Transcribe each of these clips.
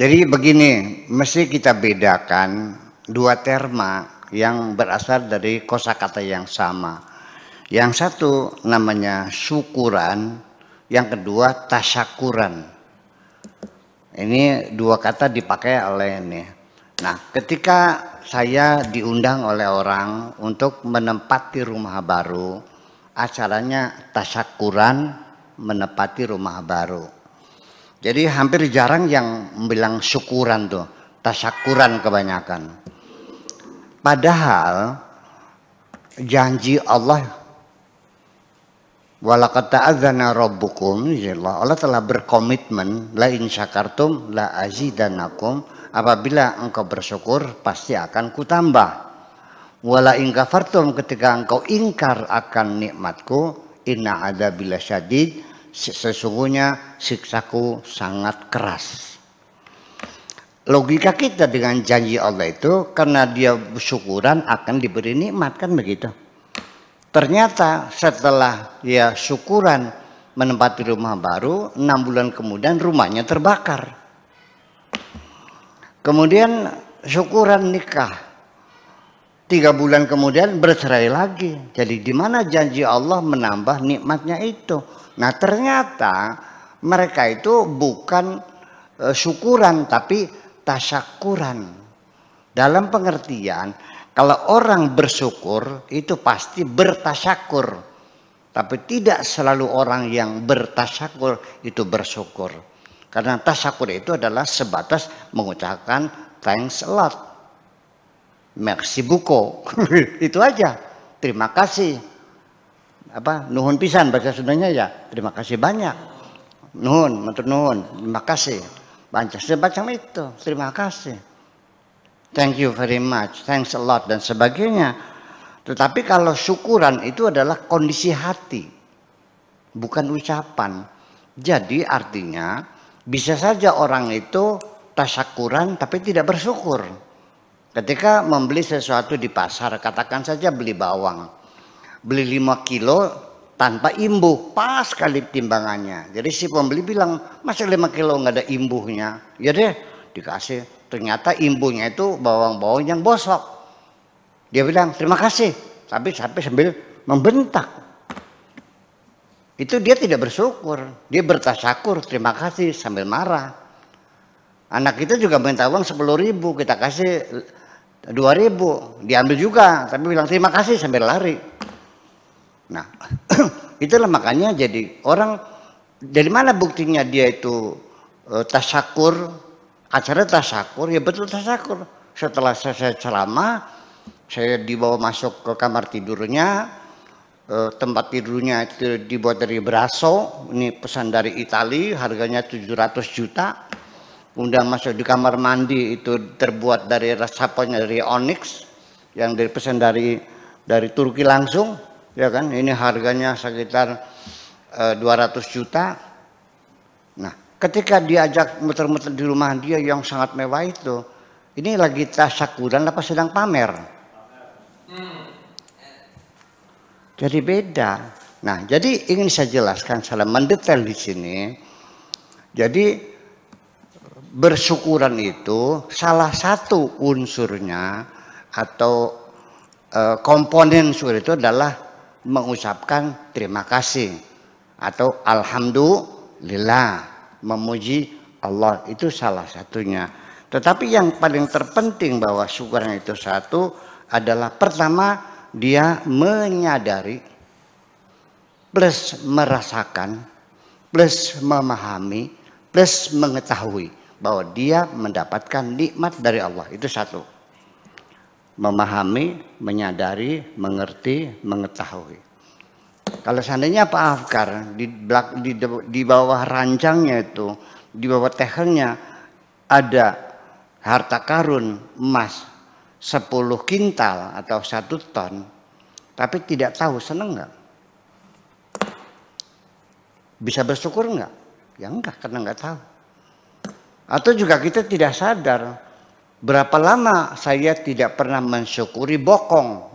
Jadi begini, mesti kita bedakan dua terma yang berasal dari kosakata yang sama. Yang satu namanya syukuran, yang kedua tasyakuran. Ini dua kata dipakai oleh ini. Nah, ketika saya diundang oleh orang untuk menempati rumah baru, acaranya tasyakuran menempati rumah baru. Jadi hampir jarang yang bilang syukuran tuh, tasyakuran kebanyakan. Padahal janji Allah, walaqad ta'adzana rabbukum, Allah telah berkomitmen, la in syakartum la azidannakum, apabila engkau bersyukur pasti akan kutambah. Wala in kafartum, ketika engkau ingkar akan nikmatku, inna adzabi lasyadid, sesungguhnya siksaku sangat keras. Logika kita dengan janji Allah itu karena dia syukuran akan diberi nikmat, kan begitu. Ternyata setelah dia syukuran menempati rumah baru, 6 bulan kemudian rumahnya terbakar. Kemudian syukuran nikah, 3 bulan kemudian bercerai lagi. Jadi di mana janji Allah menambah nikmatnya itu? Nah, ternyata mereka itu bukan syukuran tapi tasyakuran. Dalam pengertian kalau orang bersyukur itu pasti bertasyakur. Tapi tidak selalu orang yang bertasyakur itu bersyukur. Karena tasyakur itu adalah sebatas mengucapkan thanks a lot, merci beaucoup. Itu aja. Terima kasih. Nuhun pisan bahasa Sundanya ya, terima kasih banyak. Nuhun, matur nuhun, terima kasih. Macam itu, terima kasih. Thank you very much, thanks a lot dan sebagainya. Tetapi kalau syukuran itu adalah kondisi hati, bukan ucapan. Jadi artinya bisa saja orang itu tasyakuran tapi tidak bersyukur. Ketika membeli sesuatu di pasar, katakan saja beli bawang. Beli 5 kilo tanpa imbuh, pas kali timbangannya. Jadi si pembeli bilang, masa 5 kilo nggak ada imbuhnya? Ya deh, dikasih. Ternyata imbuhnya itu bawang-bawang yang bosok. Dia bilang, terima kasih. Tapi sambil membentak. Itu dia tidak bersyukur. Dia bertasyakur, terima kasih sambil marah. Anak kita juga minta uang 10.000, kita kasih 2.000. Diambil juga, tapi bilang terima kasih sambil lari. Nah, itulah makanya jadi orang, dari mana buktinya dia itu tasyakur, acara tasyakur, ya betul tasyakur. Setelah saya ceramah, saya dibawa masuk ke kamar tidurnya, tempat tidurnya itu dibuat dari braso, ini pesan dari Italia, harganya 700 juta. Kemudian masuk di kamar mandi itu terbuat dari sapunya dari onyx, yang dari pesan dari Turki langsung. Ya kan, ini harganya sekitar 200 juta. Nah, ketika diajak muter-muter di rumah dia yang sangat mewah itu, ini lagi tasyakuran apa sedang pamer? Jadi beda. Nah, jadi ingin saya jelaskan secara mendetail di sini. Jadi bersyukuran itu salah satu unsurnya atau komponen syukur itu adalah mengucapkan terima kasih atau alhamdulillah, memuji Allah, itu salah satunya. Tetapi yang paling terpenting bahwa syukuran itu satu adalah pertama dia menyadari plus merasakan plus memahami plus mengetahui bahwa dia mendapatkan nikmat dari Allah. Itu satu. Memahami, menyadari, mengerti, mengetahui. Kalau seandainya Pak Afkar di bawah ranjangnya itu, di bawah tehelnya ada harta karun emas 10 kintal atau 1 ton, tapi tidak tahu, seneng nggak? Bisa bersyukur nggak? Ya enggak, karena nggak tahu. Atau juga kita tidak sadar. Berapa lama saya tidak pernah mensyukuri bokong.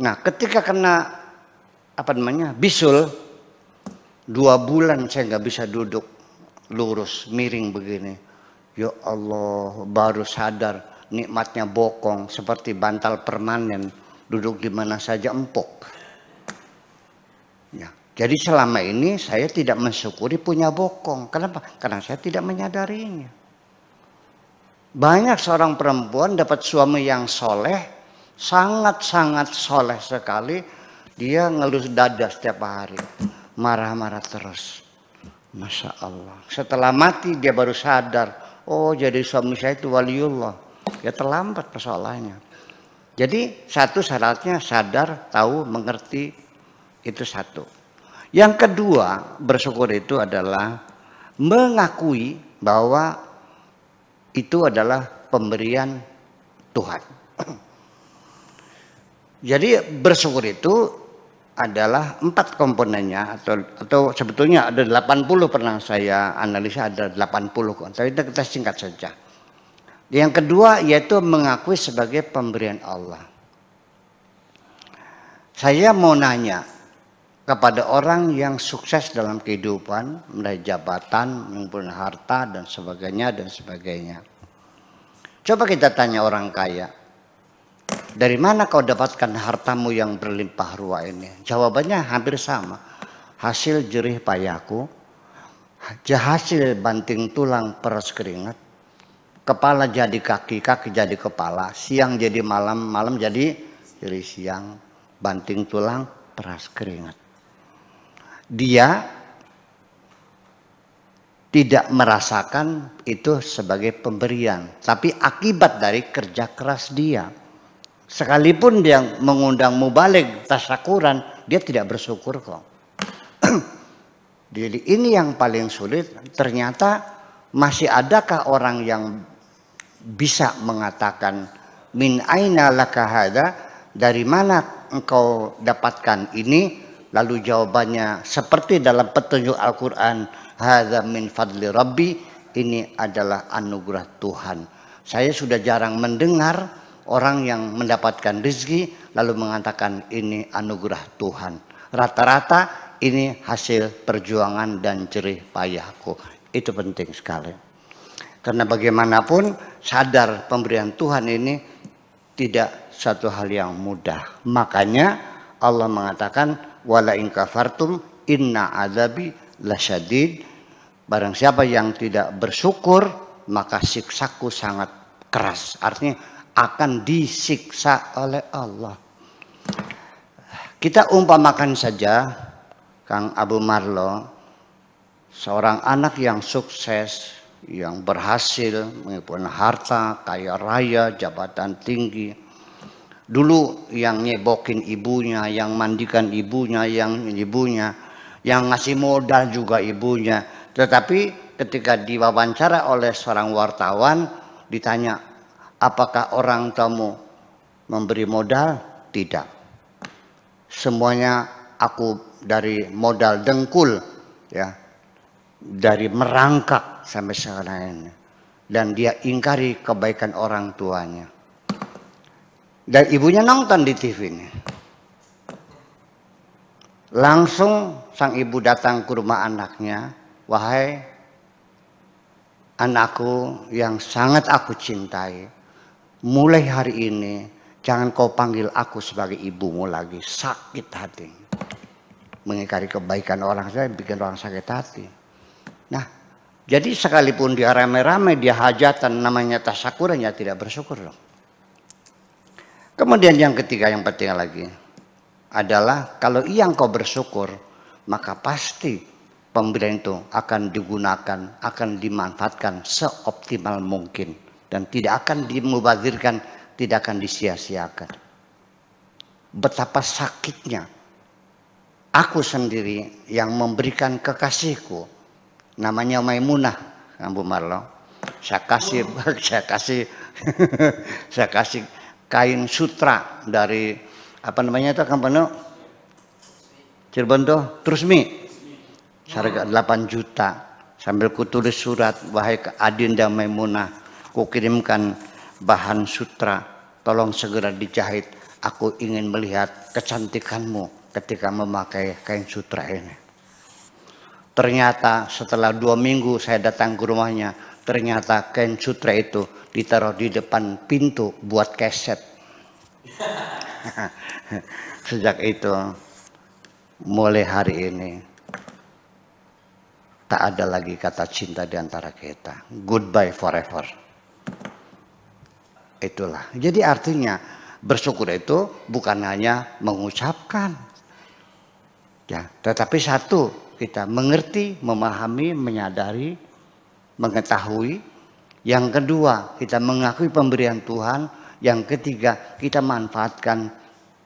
Nah, ketika kena bisul, 2 bulan saya nggak bisa duduk. lurus, miring begini. Ya Allah, baru sadar nikmatnya bokong seperti bantal permanen, duduk di mana saja empuk. Ya, jadi selama ini saya tidak mensyukuri punya bokong. Kenapa? Karena saya tidak menyadarinya. Banyak seorang perempuan dapat suami yang soleh, sangat-sangat soleh sekali, dia ngelus dada setiap hari, marah-marah terus. Masya Allah. Setelah mati dia baru sadar, oh jadi suami saya itu waliullah. Ya terlambat persoalannya. Jadi satu syaratnya sadar, tahu, mengerti, itu satu. Yang kedua, bersyukur itu adalah mengakui bahwa itu adalah pemberian Tuhan. Jadi bersyukur itu adalah 4 komponennya, atau sebetulnya ada 80, pernah saya analisa ada 80, tapi kita singkat saja. Yang kedua yaitu mengakui sebagai pemberian Allah. Saya mau nanya kepada orang yang sukses dalam kehidupan, meraih jabatan, mengumpulkan harta dan sebagainya. Coba kita tanya orang kaya, dari mana kau dapatkan hartamu yang berlimpah ruah ini? Jawabannya hampir sama. Hasil jerih payahku, hasil banting tulang peras keringat, kepala jadi kaki, kaki jadi kepala, siang jadi malam, malam jadi siang, banting tulang peras keringat. Dia tidak merasakan itu sebagai pemberian, tapi akibat dari kerja keras dia. Sekalipun dia mengundang mubalik tasyakuran, dia tidak bersyukur kok. Jadi ini yang paling sulit. Ternyata masih adakah orang yang bisa mengatakan min aina laka hada, dari mana engkau dapatkan ini? Lalu jawabannya seperti dalam petunjuk Al-Quran, hadza min fadli rabbi, ini adalah anugerah Tuhan. Saya sudah jarang mendengar orang yang mendapatkan rezeki lalu mengatakan ini anugerah Tuhan. Rata-rata ini hasil perjuangan dan jerih payahku. Itu penting sekali. Karena bagaimanapun sadar pemberian Tuhan ini tidak satu hal yang mudah. Makanya Allah mengatakan wala in kafartum inna adzabi lasyadid. Barang siapa yang tidak bersyukur maka siksaku sangat keras. Artinya akan disiksa oleh Allah. Kita umpamakan saja Kang Abu Marlo, seorang anak yang sukses, yang berhasil mengumpulkan harta, kaya raya, jabatan tinggi. Dulu yang nyebokin ibunya, yang mandikan ibunya, yang ngasih modal juga ibunya. Tetapi ketika diwawancara oleh seorang wartawan, ditanya, apakah orang tuamu memberi modal? Tidak. Semuanya aku dari modal dengkul, ya, dari merangkak sampai sekarang ini. Dan dia ingkari kebaikan orang tuanya. Dan ibunya nonton di TV ini. Langsung sang ibu datang ke rumah anaknya. Wahai anakku yang sangat aku cintai, mulai hari ini jangan kau panggil aku sebagai ibumu lagi. Sakit hati. Mengingkari kebaikan orang, saya bikin orang sakit hati. Nah, jadi sekalipun dia rame-rame, dia hajatan, namanya tasyakuran, ya tidak bersyukur loh. Kemudian yang ketiga yang penting lagi adalah kalau engkau bersyukur, maka pasti pemberian itu akan digunakan, akan dimanfaatkan seoptimal mungkin dan tidak akan dimubazirkan, tidak akan disia-siakan. Betapa sakitnya aku sendiri yang memberikan kekasihku, namanya Maimunah, Abu Marlo. Saya kasih kain sutra dari apa namanya itu kampanye Cirebon tuh Trusmi, harga 8 juta, sambil kutulis surat, wahai Adinda Maimunah, kukirimkan bahan sutra, tolong segera dijahit, aku ingin melihat kecantikanmu ketika memakai kain sutra ini. Ternyata setelah 2 minggu saya datang ke rumahnya, ternyata kain sutra itu ditaruh di depan pintu buat keset. Sejak itu, mulai hari ini, tak ada lagi kata cinta di antara kita. Goodbye forever. Itulah. Jadi artinya bersyukur itu bukan hanya mengucapkan, ya, tetapi satu, kita mengerti, memahami, menyadari, mengetahui. Yang kedua, kita mengakui pemberian Tuhan. Yang ketiga, kita manfaatkan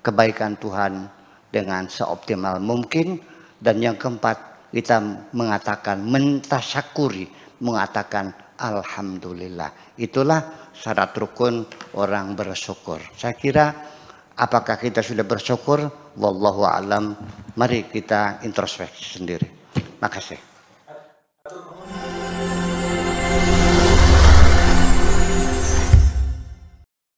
kebaikan Tuhan dengan seoptimal mungkin. Dan yang keempat, kita mengatakan, mentasyakuri, mengatakan alhamdulillah. Itulah syarat rukun orang bersyukur. Saya kira, apakah kita sudah bersyukur? Wallahu a'lam. Mari kita introspeksi sendiri. Makasih.